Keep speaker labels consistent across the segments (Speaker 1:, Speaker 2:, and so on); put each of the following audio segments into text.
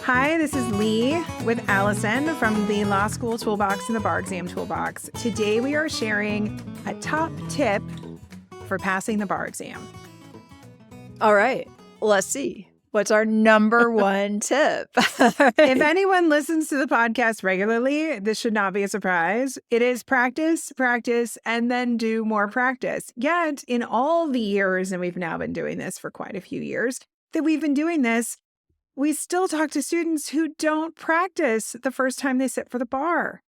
Speaker 1: Hi, this is Lee with Alison from the Law School Toolbox and the Bar Exam Toolbox. Today we are sharing a top tip for passing the bar exam.
Speaker 2: All right, let's see. What's our number one tip?
Speaker 1: If anyone listens to the podcast regularly, this should not be a surprise. It is practice, practice, and then do more practice. Yet, in all the years, and we've now been doing this for quite a few years, that we've been doing this, we still talk to students who don't practice the first time they sit for the bar.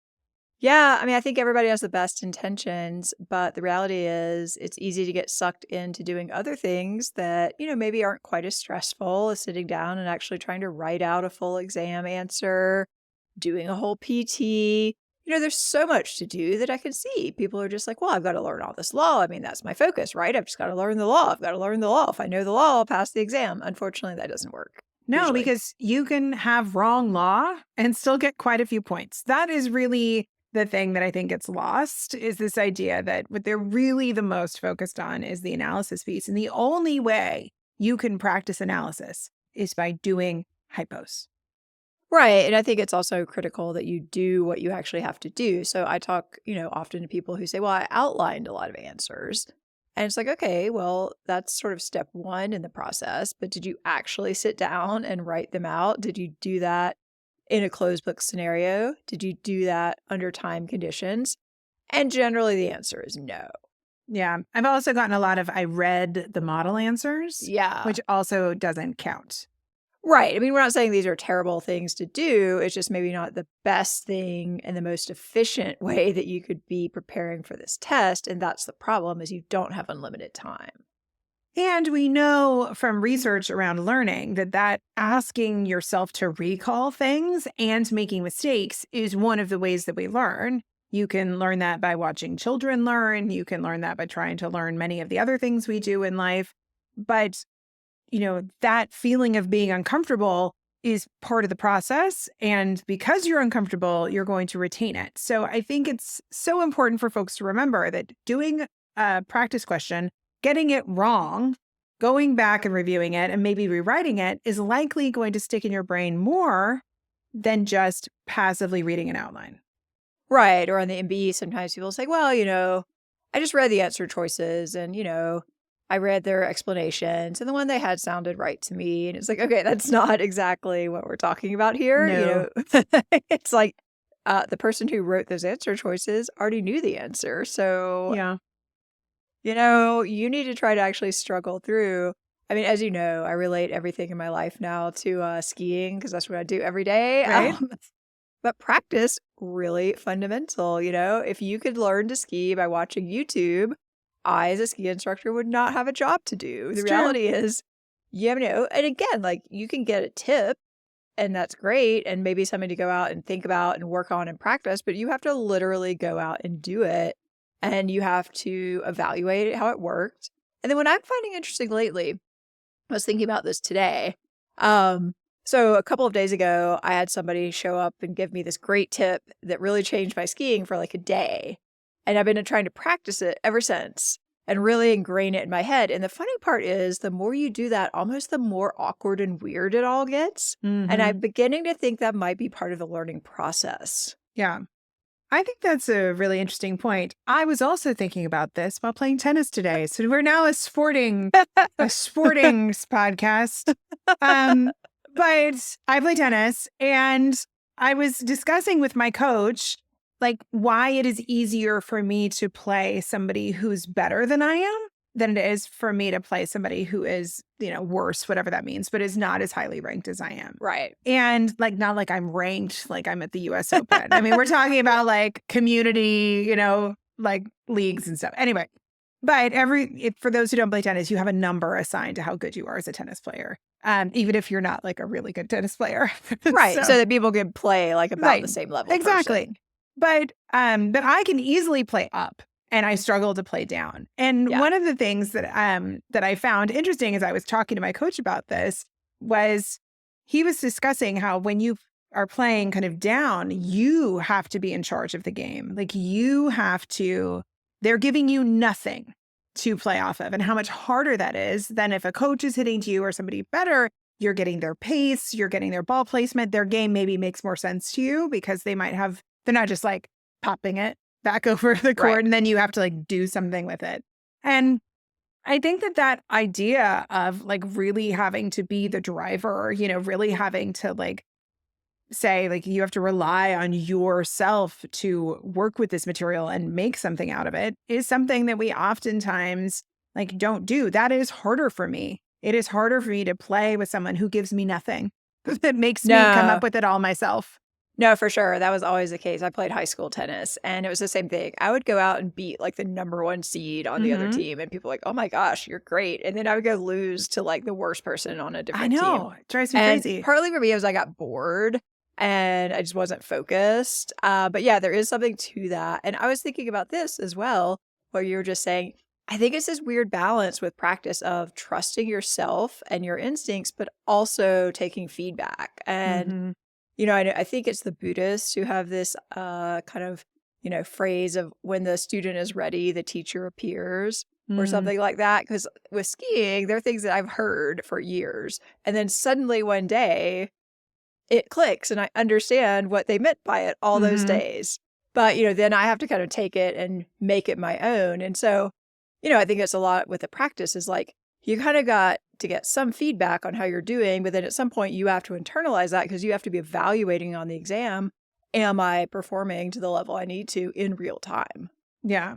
Speaker 2: Yeah, I mean, I think everybody has the best intentions, but the reality is it's easy to get sucked into doing other things that, maybe aren't quite as stressful as sitting down and actually trying to write out a full exam answer, doing a whole PT. There's so much to do that I can see. People are just like, well, I've got to learn all this law. I mean, that's my focus, right? I've just got to learn the law. I've got to learn the law. If I know the law, I'll pass the exam. Unfortunately, that doesn't work.
Speaker 1: No,
Speaker 2: usually.
Speaker 1: Because you can have wrong law and still get quite a few points. That is really the thing that I think gets lost, is this idea that what they're really the most focused on is the analysis piece. And the only way you can practice analysis is by doing hypos.
Speaker 2: Right. And I think it's also critical that you do what you actually have to do. So I talk, often to people who say, well, I outlined a lot of answers. And it's like, okay, well, that's sort of step one in the process. But did you actually sit down and write them out? Did you do that in a closed book scenario? Did you do that under time conditions? And generally the answer is no.
Speaker 1: Yeah. I've also gotten a lot of I read the model answers.
Speaker 2: Yeah.
Speaker 1: Which also doesn't count.
Speaker 2: Right. I mean, we're not saying these are terrible things to do. It's just maybe not the best thing and the most efficient way that you could be preparing for this test. And that's the problem, is you don't have unlimited time.
Speaker 1: And we know from research around learning that asking yourself to recall things and making mistakes is one of the ways that we learn. You can learn that by watching children learn. You can learn that by trying to learn many of the other things we do in life. But that feeling of being uncomfortable is part of the process. And because you're uncomfortable, you're going to retain it. So I think it's so important for folks to remember that doing a practice question, getting it wrong, going back and reviewing it and maybe rewriting it is likely going to stick in your brain more than just passively reading an outline.
Speaker 2: Right. Or on the MBE, sometimes people say, well, I just read the answer choices and, I read their explanations and the one they had sounded right to me. And it's like, okay, that's not exactly what we're talking about here.
Speaker 1: No.
Speaker 2: It's like the person who wrote those answer choices already knew the answer. So,
Speaker 1: yeah,
Speaker 2: you need to try to actually struggle through. I mean, as you know, I relate everything in my life now to skiing because that's what I do every day.
Speaker 1: Right.
Speaker 2: But practice, really fundamental. If you could learn to ski by watching YouTube, I, as a ski instructor, would not have a job to do. The reality is, and again, like you can get a tip and that's great. And maybe something to go out and think about and work on and practice, but you have to literally go out and do it. And you have to evaluate how it worked. And then what I'm finding interesting lately, I was thinking about this today. So a couple of days ago, I had somebody show up and give me this great tip that really changed my skiing for like a day. And I've been trying to practice it ever since and really ingrain it in my head. And the funny part is the more you do that, almost the more awkward and weird it all gets.
Speaker 1: Mm-hmm.
Speaker 2: And I'm beginning to think that might be part of the learning process.
Speaker 1: Yeah. I think that's a really interesting point. I was also thinking about this while playing tennis today. So we're now a sporting podcast. But I play tennis and I was discussing with my coach, like why it is easier for me to play somebody who's better than I am than it is for me to play somebody who is, worse, whatever that means, but is not as highly ranked as I am.
Speaker 2: Right.
Speaker 1: And not like I'm ranked, like I'm at the US Open. I mean, we're talking about like community, like leagues and stuff. Anyway, but for those who don't play tennis, you have a number assigned to how good you are as a tennis player. Even if you're not like a really good tennis player.
Speaker 2: Right. So that people can play like about the same level.
Speaker 1: Exactly.
Speaker 2: Person.
Speaker 1: But I can easily play up and I struggle to play down. And one of the things that I found interesting as I was talking to my coach about this was he was discussing how when you are playing kind of down, you have to be in charge of the game. Like they're giving you nothing to play off of, and how much harder that is than if a coach is hitting to you or somebody better you're getting their pace, you're getting their ball placement, their game maybe makes more sense to you because they're not just like popping it back over the
Speaker 2: Right.
Speaker 1: court and then you have to like do something with it. And I think that idea of like really having to be the driver, really having to like say like you have to rely on yourself to work with this material and make something out of it is something that we oftentimes like don't do. That is harder for me. It is harder for me to play with someone who gives me nothing, that makes me come up with it all myself.
Speaker 2: No, for sure. That was always the case. I played high school tennis and it was the same thing. I would go out and beat like the number 1 seed on the other team and people were like, oh my gosh, you're great. And then I would go lose to like the worst person on a different team.
Speaker 1: I know. It drives me
Speaker 2: And
Speaker 1: crazy.
Speaker 2: partly for me was I got bored and I just wasn't focused. But yeah, there is something to that. And I was thinking about this as well, where you were just saying, I think it's this weird balance with practice of trusting yourself and your instincts, but also taking feedback. And I think it's the Buddhists who have this kind of, phrase of when the student is ready, the teacher appears or something like that. Because with skiing, there are things that I've heard for years. And then suddenly one day it clicks and I understand what they meant by it all those days. But, then I have to kind of take it and make it my own. And so, I think it's a lot with the practice is like, you kind of got to get some feedback on how you're doing, but then at some point you have to internalize that because you have to be evaluating on the exam. Am I performing to the level I need to in real time?
Speaker 1: Yeah.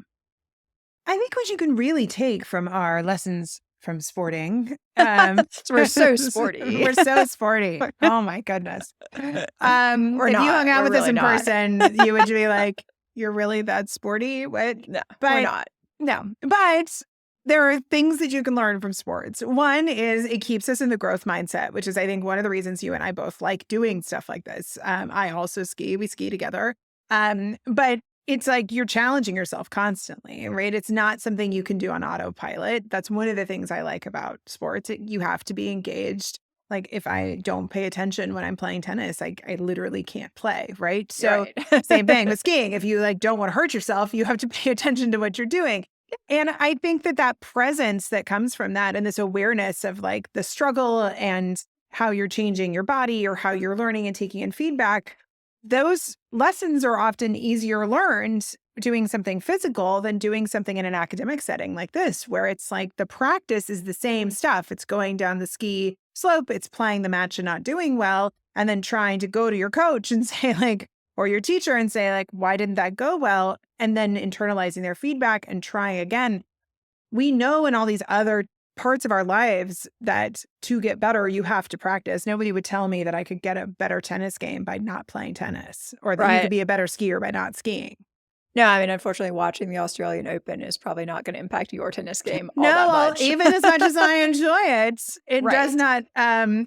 Speaker 1: I think what you can really take from our lessons from sporting.
Speaker 2: So we're so sporty.
Speaker 1: We're so sporty. Oh my goodness. If you hung out with us in person, you would be like, you're really that sporty? What?
Speaker 2: No, we're not.
Speaker 1: No, but there are things that you can learn from sports. One is it keeps us in the growth mindset, which is, I think, one of the reasons you and I both like doing stuff like this. I also ski. We ski together. But it's like you're challenging yourself constantly, right? It's not something you can do on autopilot. That's one of the things I like about sports. You have to be engaged. Like if I don't pay attention when I'm playing tennis, I literally can't play, right? So same thing with skiing. If you like don't want to hurt yourself, you have to pay attention to what you're doing. And I think that presence that comes from that and this awareness of like the struggle and how you're changing your body or how you're learning and taking in feedback, those lessons are often easier learned doing something physical than doing something in an academic setting like this, where it's like the practice is the same stuff. It's going down the ski slope, it's playing the match and not doing well, and then trying to go to your coach and say like, or your teacher and say like, why didn't that go well? And then internalizing their feedback and trying again. We know in all these other parts of our lives that to get better, you have to practice. Nobody would tell me that I could get a better tennis game by not playing tennis or that you could be a better skier by not skiing.
Speaker 2: No, I mean, unfortunately, watching the Australian Open is probably not going to impact your tennis game all that much.
Speaker 1: Even as much as I enjoy it, it does not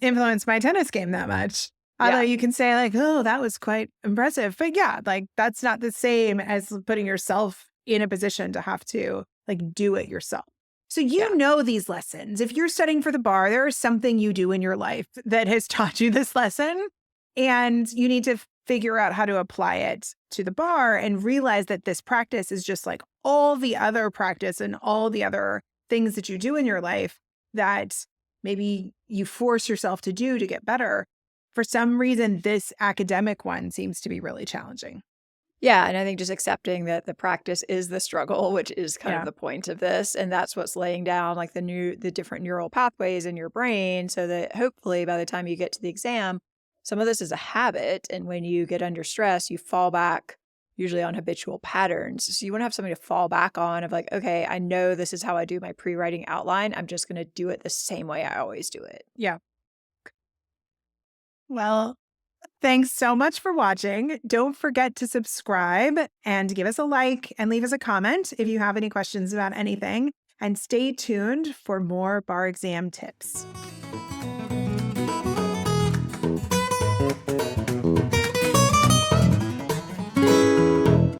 Speaker 1: influence my tennis game that much. Although you can say like, oh, that was quite impressive. But yeah, like that's not the same as putting yourself in a position to have to like do it yourself. So you know these lessons. If you're studying for the bar, there is something you do in your life that has taught you this lesson. And you need to figure out how to apply it to the bar and realize that this practice is just like all the other practice and all the other things that you do in your life that maybe you force yourself to do to get better. For some reason, this academic one seems to be really challenging.
Speaker 2: Yeah, and I think just accepting that the practice is the struggle, which is kind of the point of this, and that's what's laying down like the different neural pathways in your brain so that hopefully by the time you get to the exam, some of this is a habit, and when you get under stress, you fall back usually on habitual patterns. So you want to have something to fall back on of like, okay, I know this is how I do my pre-writing outline. I'm just going to do it the same way I always do it.
Speaker 1: Yeah. Well, thanks so much for watching. Don't forget to subscribe and give us a like and leave us a comment if you have any questions about anything. And stay tuned for more bar exam tips.